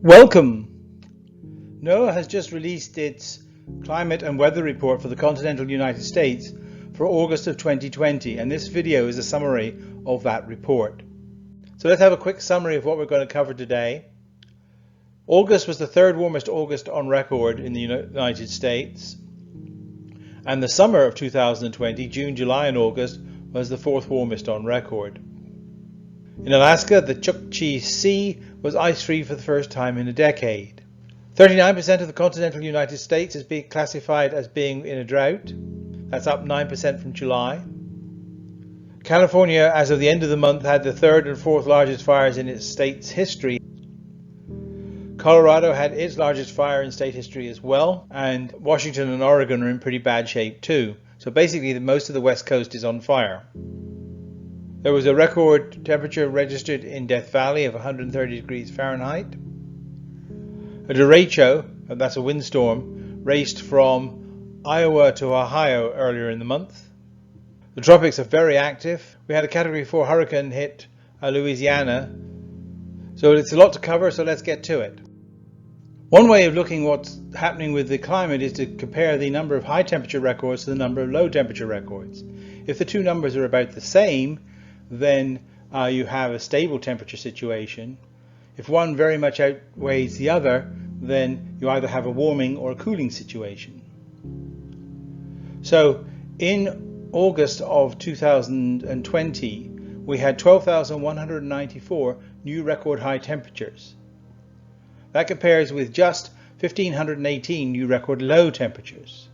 Welcome! NOAA has just released its climate and weather report for the continental United States for August of 2020, and this video is a summary of that report. So let's have a quick summary of what we're going to cover today. August was the third warmest August on record in the United States, and the summer of 2020, June, July and August, was the fourth warmest on record. In Alaska, the Chukchi Sea was ice-free for the first time in a decade. 39% of the continental United States is being classified as being in a drought. That's up 9% from July. California, as of the end of the month, had the third and fourth largest fires in its state's history. Colorado had its largest fire in state history as well, and Washington and Oregon are in pretty bad shape too. So basically, most of the West Coast is on fire. There was a record temperature registered in Death Valley of 130 degrees Fahrenheit. A derecho, that's a windstorm, raced from Iowa to Ohio earlier in the month. The tropics are very active. We had a Category 4 hurricane hit Louisiana. So it's a lot to cover, so let's get to it. One way of looking what's happening with the climate is to compare the number of high temperature records to the number of low temperature records. If the two numbers are about the same, then you have a stable temperature situation. If one very much outweighs the other, then you either have a warming or a cooling situation. So in August of 2020, we had 12,194 new record high temperatures. That compares with just 1,518 new record low temperatures.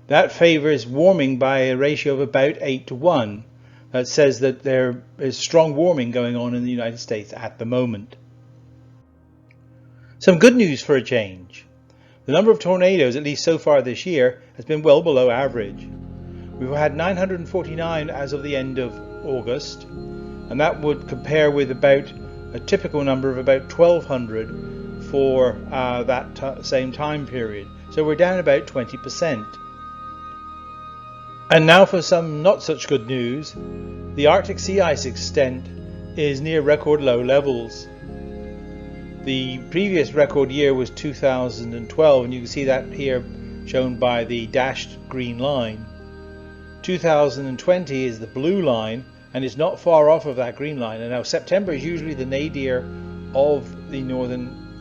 That favors warming by a ratio of about 8 to 1. That says that there is strong warming going on in the United States at the moment. Some good news for a change. The number of tornadoes, at least so far this year, has been well below average. We've had 949 as of the end of August, and that would compare with about a typical number of about 1,200 for that same time period. So we're down about 20%. And now for some not such good news. The Arctic sea ice extent is near record low levels. The previous record year was 2012, and you can see that here shown by the dashed green line. 2020 is the blue line, and it's not far off of that green line. And now September is usually the nadir of the northern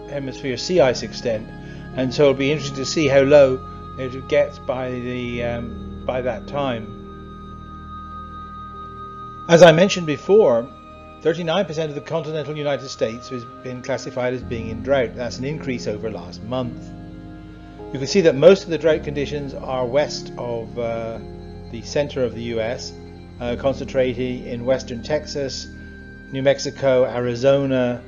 hemisphere sea ice extent, and so it'll be interesting to see how low it gets by that time. As I mentioned before, 39% of the continental United States has been classified as being in drought. That's an increase over last month. You can see that most of the drought conditions are west of the center of the US, concentrated in western Texas, New Mexico, Arizona,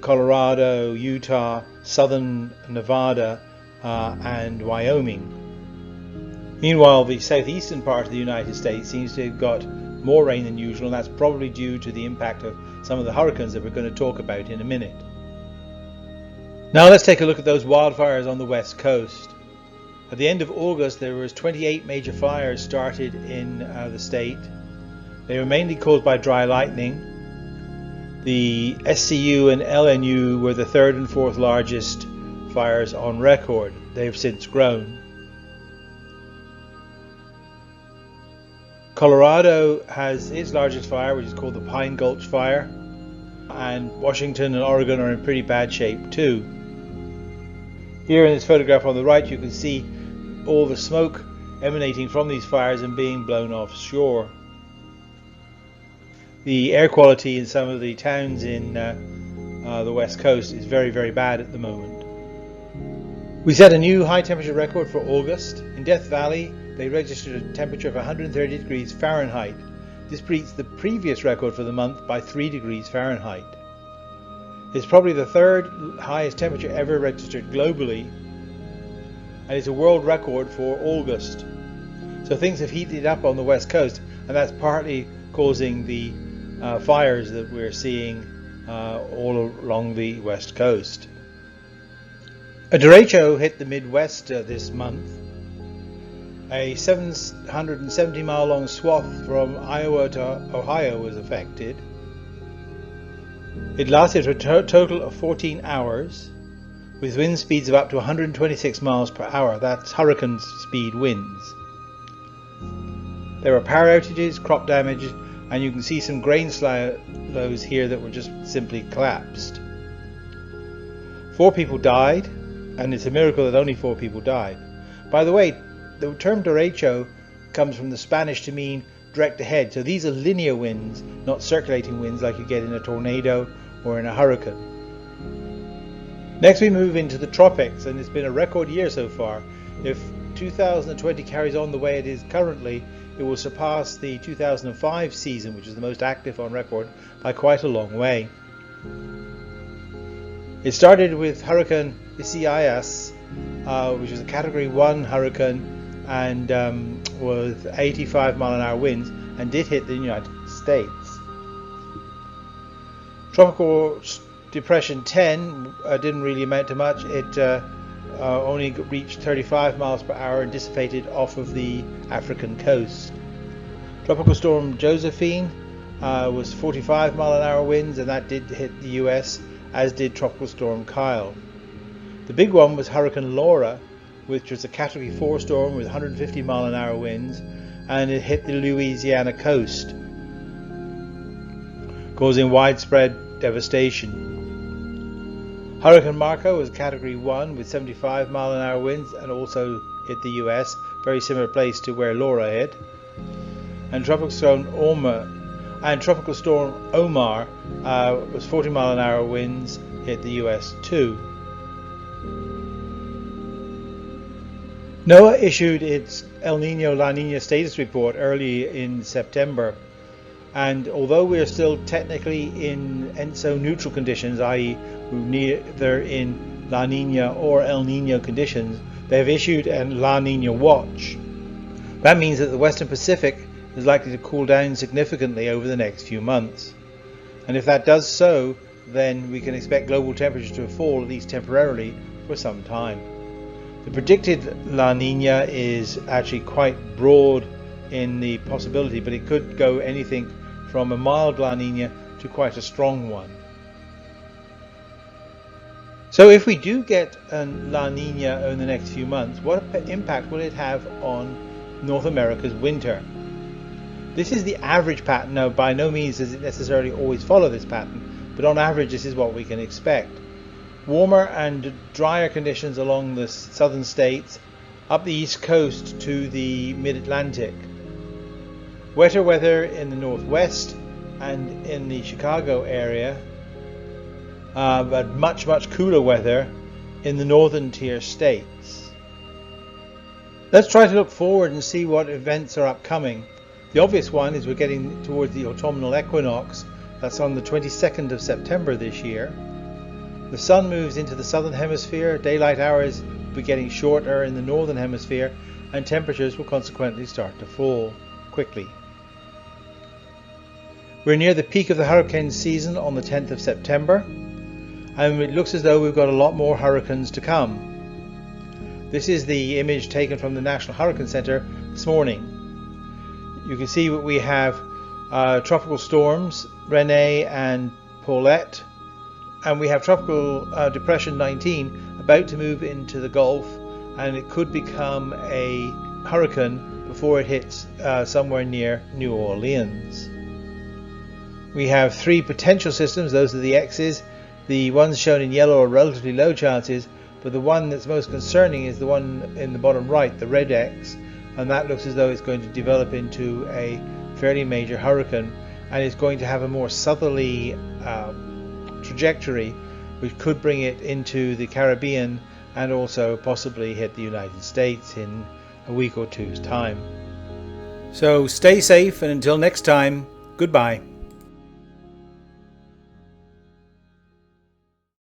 Colorado, Utah, southern Nevada, and Wyoming. Meanwhile, the southeastern part of the United States seems to have got more rain than usual, and that's probably due to the impact of some of the hurricanes that we're going to talk about in a minute. Now let's take a look at those wildfires on the west coast. At the end of August, there was 28 major fires started in the state. They were mainly caused by dry lightning. The SCU and LNU were the third and fourth largest fires on record. They've since grown. Colorado has its largest fire, which is called the Pine Gulch Fire, and Washington and Oregon are in pretty bad shape too. Here in this photograph on the right, you can see all the smoke emanating from these fires and being blown offshore. The air quality in some of the towns in the west coast is very, very bad at the moment. We set a new high temperature record for August. In Death Valley, they registered a temperature of 130 degrees Fahrenheit. This beats the previous record for the month by 3 degrees Fahrenheit. It's probably the third highest temperature ever registered globally, and it's a world record for August. So things have heated up on the west coast, and that's partly causing the fires that we're seeing all along the west coast. A derecho hit the Midwest this month. A 770-mile long swath from Iowa to Ohio was affected. It lasted for a total of 14 hours, with wind speeds of up to 126 miles per hour. That's hurricane speed winds. There were power outages, crop damage, and you can see some grain silos here that were just simply collapsed. 4 people died, and it's a miracle that only 4 people died. By the way, the term derecho comes from the Spanish to mean direct ahead. So these are linear winds, not circulating winds like you get in a tornado or in a hurricane. Next we move into the tropics, and it's been a record year so far. If 2020 carries on the way it is currently, it will surpass the 2005 season, which is the most active on record, by quite a long way. It started with Hurricane Isaias, which was a Category 1 hurricane, and with 85 mile an hour winds, and did hit the United States. Tropical Depression 10 didn't really amount to much. It only reached 35 miles per hour and dissipated off of the African coast. Tropical Storm Josephine was 45 mile an hour winds, and that did hit the US, as did Tropical Storm Kyle. The big one was Hurricane Laura, which was a Category 4 storm with 150 mile an hour winds, and it hit the Louisiana coast, causing widespread devastation. Hurricane Marco was Category 1 with 75 mile an hour winds and also hit the US, very similar place to where Laura hit. And Tropical Storm Omar was 40 mile an hour winds, hit the US too. NOAA issued its El Nino-La Nina status report early in September, and although we are still technically in ENSO neutral conditions, i.e. we're neither in La Nina or El Nino conditions, they have issued a La Nina watch. That means that the Western Pacific is likely to cool down significantly over the next few months. And if that does so, then we can expect global temperatures to fall, at least temporarily, for some time. The predicted La Nina is actually quite broad in the possibility, but it could go anything from a mild La Nina to quite a strong one. So if we do get a La Nina in the next few months, what impact will it have on North America's winter? This is the average pattern. Now, by no means does it necessarily always follow this pattern, but on average this is what we can expect. Warmer and drier conditions along the southern states, up the east coast to the mid-Atlantic. Wetter weather in the northwest and in the Chicago area, but much cooler weather in the northern tier states. Let's try to look forward and see what events are upcoming. The obvious one is we're getting towards the autumnal equinox. That's on the 22nd of September this year. The sun moves into the southern hemisphere, daylight hours will be getting shorter in the northern hemisphere, and temperatures will consequently start to fall quickly. We're near the peak of the hurricane season on the 10th of September, and it looks as though we've got a lot more hurricanes to come. This is the image taken from the National Hurricane Center this morning. You can see what we have tropical storms, Rene and Paulette, and we have tropical depression 19 about to move into the Gulf, and it could become a hurricane before it hits somewhere near New Orleans. We have 3 potential systems. Those are the X's. The ones shown in yellow are relatively low chances, but the one that's most concerning is the one in the bottom right, the red X, and that looks as though it's going to develop into a fairly major hurricane, and it's going to have a more southerly trajectory, which could bring it into the Caribbean and also possibly hit the United States in a week or two's time. So stay safe, and until next time, goodbye.